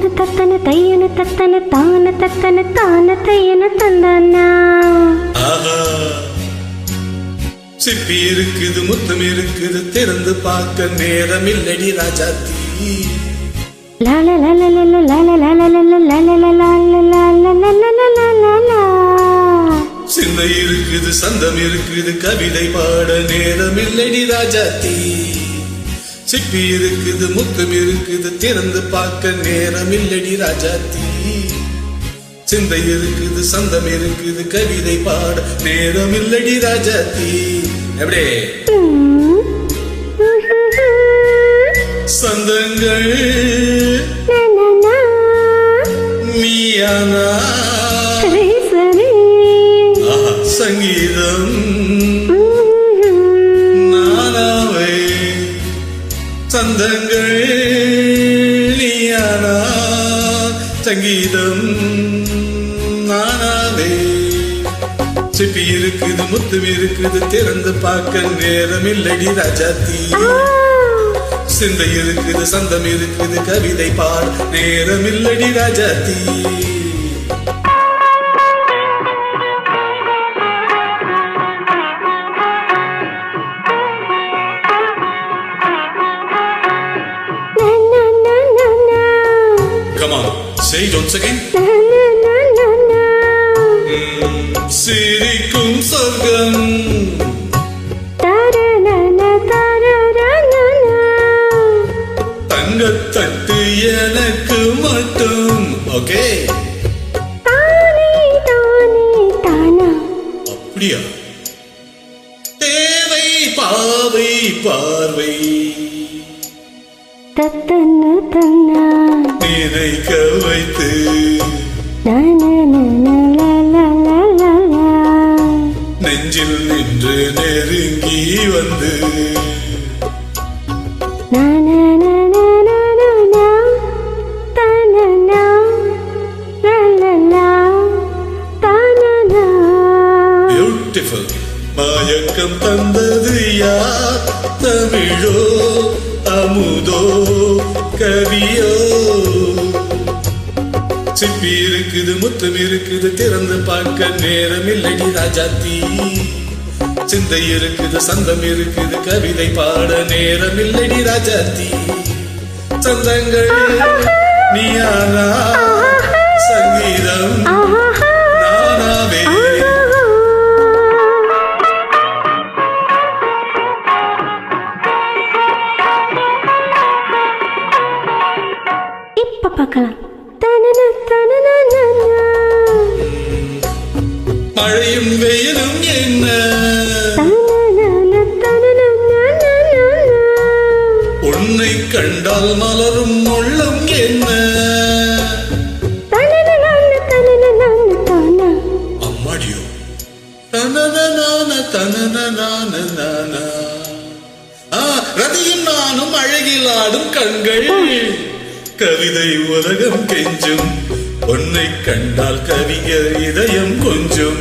தனன தத்தன தையன தத்தன தான தத்தன தான தையன தந்தானா. சிப்பி இருக்குது முத்தம் இருக்குது திறந்து பார்க்க நேரம் இல்லடி ராஜாத்தி. சிந்தை இருக்குது சந்தம் இருக்குது கவிதை பாட நேரம் இல்லடி ராஜாத்தி. சிப்பி இருக்குது முத்தம் இருக்குது திறந்து பார்க்க நேரம் இல்லடி ராஜாத்தி. சிந்தை இருக்குது சந்தம் இருக்குது கவிதை பாட நேரம் இல்லடி ராஜாத்தி. எப்படி சந்தங்கள் நீயானா சங்கீதம் நானாவே. சந்தங்கள் நீயானா சங்கீதம் நானாவே. சிப்பி இருக்குது முத்தம் இருக்குது திறந்து பார்க்க நேரம் இல்லடி ராஜாத்தி. சிந்தை இருக்குது சந்தம் இருக்குது கவிதை பாட நேரம் இல்லடி Rajathi. Come on, say it once again. சிரிக்கும் சொர்க்கம் தங்கத்தட்டு எனக்கு மட்டும். ஓகே அப்படியா? தேவை பாவை பார்வை நினைக்க வைத்து நெஞ்சில் நின்று நெருங்கி வந்து பியூட்டிஃபுல். மயக்கம் தந்தது யார்? தமிழோ அமுதோ கவியோ? சிப்பி இருக்குது முத்தம் இருக்குது திறந்து பார்க்க நேரம் இல்லடி ராஜாத்தி. சிந்தை இருக்குது சந்தம் இருக்குது கவிதை பாட நேரம் இல்லடி ராஜாத்தி. சந்தங்கள் நீயானா சங்கீதம் நானாவே. இப்ப பார்க்கலாம். மழையும் வெயிலும் என்ன உன்னை கண்டால் மலரும் உள்ளம் என்ன? அம்மாடியோ ரதியும் நானும் அழகில் ஆடும் கண்கள் கவிதை உலகம் கெஞ்சும் உன்னை கண்டால் கவிஞர் இதயம் கொஞ்சம்.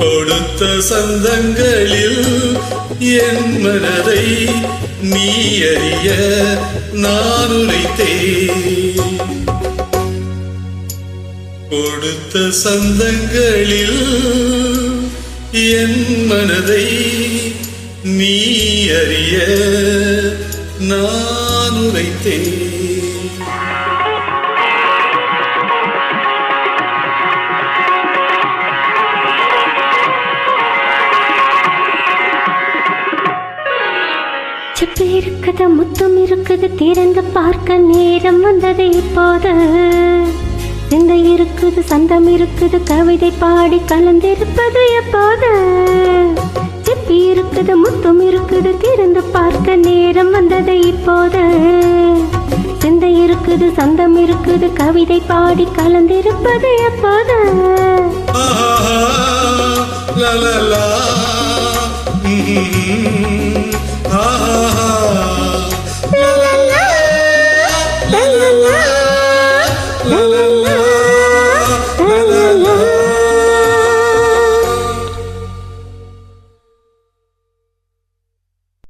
கொடுத்த சந்தங்களில் என் மனதை நீ அறிய நான் உரைத்தேன். கொடுத்த சந்தங்களில் என் மனதை நீ அறிய நான் உரைத்தேன். சிப்பி இருக்குது முத்தம் இருக்குது திறந்து பார்க்க நேரம் வந்தது இப்போது. சிந்தை இருக்குது சந்தம் இருக்குது கவிதை பாடி கலந்திருப்பது எப்போது. சிப்பி இருக்குது முத்தம் இருக்குது திறந்து பார்க்க நேரம் வந்தது இப்போது. சிந்தை இருக்குது சந்தம் இருக்குது கவிதை பாடி கலந்திருப்பது எப்போது. la la la